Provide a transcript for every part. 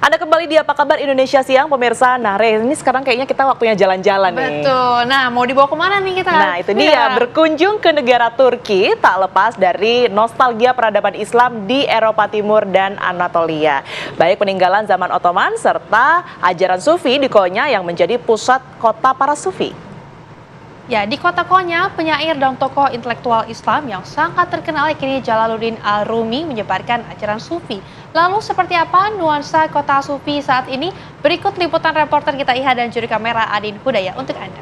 Anda kembali di Apa Kabar Indonesia Siang, pemirsa. Nah, ini sekarang kayaknya kita waktunya jalan-jalan nih. Betul. Nah, mau dibawa kemana nih kita? Nah, itu dia. Berkunjung ke negara Turki tak lepas dari nostalgia peradaban Islam di Eropa Timur dan Anatolia. Baik peninggalan zaman Ottoman serta ajaran Sufi di Konya yang menjadi pusat kota para Sufi. Ya, di kota Konya, penyair dan tokoh intelektual Islam yang sangat terkenal yakni Jalaluddin Al-Rumi menyebarkan ajaran Sufi. Lalu seperti apa nuansa kota Sufi saat ini? Berikut liputan reporter kita Iha dan juri kamera Adin Hudaya untuk Anda.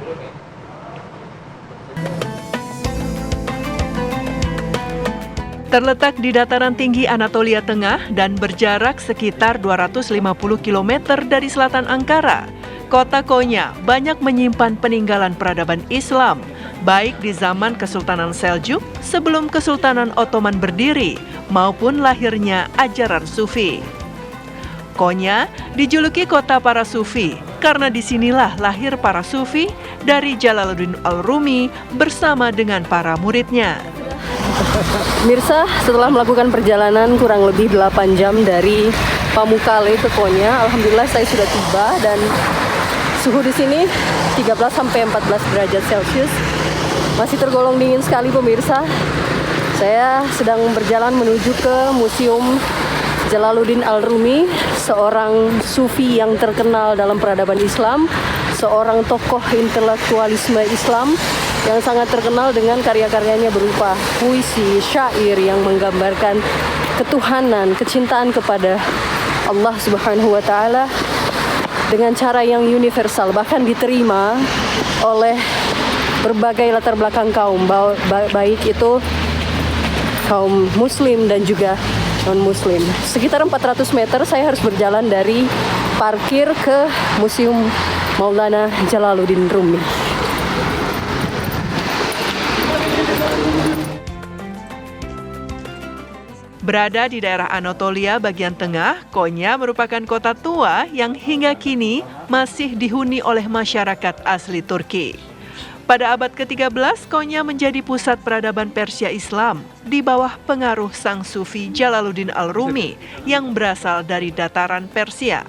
Terletak di dataran tinggi Anatolia Tengah dan berjarak sekitar 250 km dari selatan Ankara, kota Konya banyak menyimpan peninggalan peradaban Islam, baik di zaman Kesultanan Seljuk sebelum Kesultanan Ottoman berdiri, maupun lahirnya ajaran Sufi. Konya dijuluki kota para Sufi karena disinilah lahir para Sufi dari Jalaluddin Al-Rumi bersama dengan para muridnya. Mirsa, setelah melakukan perjalanan kurang lebih 8 jam dari Pamukkale ke Konya, alhamdulillah saya sudah tiba dan suhu di sini 13-14 derajat Celcius. Masih tergolong dingin sekali pemirsa. Saya sedang berjalan menuju ke Museum Jalaluddin Al-Rumi, seorang sufi yang terkenal dalam peradaban Islam, seorang tokoh intelektualisme Islam yang sangat terkenal dengan karya-karyanya berupa puisi, syair yang menggambarkan ketuhanan, kecintaan kepada Allah Subhanahu wa taala dengan cara yang universal, bahkan diterima oleh berbagai latar belakang kaum, baik itu kaum muslim dan juga non-muslim. Sekitar 400 meter saya harus berjalan dari parkir ke Museum Maulana Jalaluddin Rumi. Berada di daerah Anatolia bagian tengah, Konya merupakan kota tua yang hingga kini masih dihuni oleh masyarakat asli Turki. Pada abad ke-13, Konya menjadi pusat peradaban Persia Islam di bawah pengaruh sang Sufi Jalaluddin Al-Rumi yang berasal dari dataran Persia.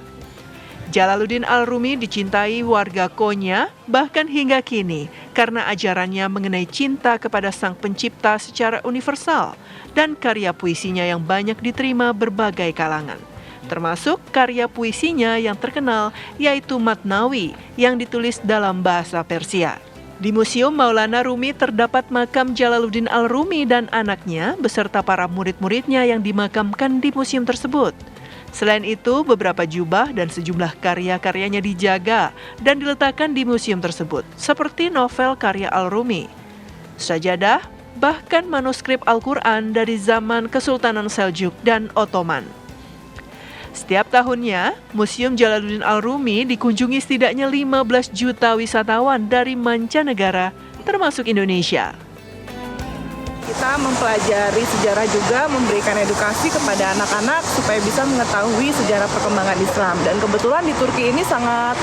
Jalaluddin Al-Rumi dicintai warga Konya bahkan hingga kini karena ajarannya mengenai cinta kepada sang pencipta secara universal dan karya puisinya yang banyak diterima berbagai kalangan. Termasuk karya puisinya yang terkenal yaitu Matnawi yang ditulis dalam bahasa Persia. Di Museum Maulana Rumi terdapat makam Jalaluddin Al-Rumi dan anaknya beserta para murid-muridnya yang dimakamkan di museum tersebut. Selain itu, beberapa jubah dan sejumlah karya-karyanya dijaga dan diletakkan di museum tersebut, seperti novel karya Al-Rumi, sajadah, bahkan manuskrip Al-Quran dari zaman Kesultanan Seljuk dan Ottoman. Setiap tahunnya, Museum Jalaluddin Al-Rumi dikunjungi setidaknya 15 juta wisatawan dari mancanegara, termasuk Indonesia. Kita mempelajari sejarah juga, memberikan edukasi kepada anak-anak supaya bisa mengetahui sejarah perkembangan Islam. Dan kebetulan di Turki ini sangat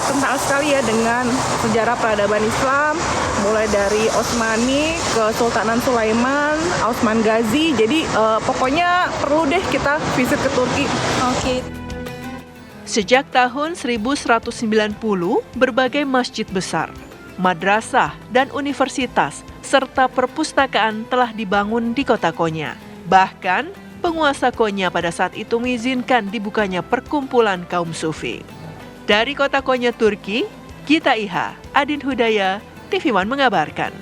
kental sekali ya dengan sejarah peradaban Islam, mulai dari Osmani ke Sultanan Sulaiman, Osman Ghazi. Jadi pokoknya perlu deh kita visit ke Turki. Oke. Sejak tahun 1190, berbagai masjid besar, madrasah, dan universitas serta perpustakaan telah dibangun di kota Konya. Bahkan, penguasa Konya pada saat itu mengizinkan dibukanya perkumpulan kaum Sufi. Dari kota Konya, Turki, Gita Iha, Adin Hudaya, TV One mengabarkan.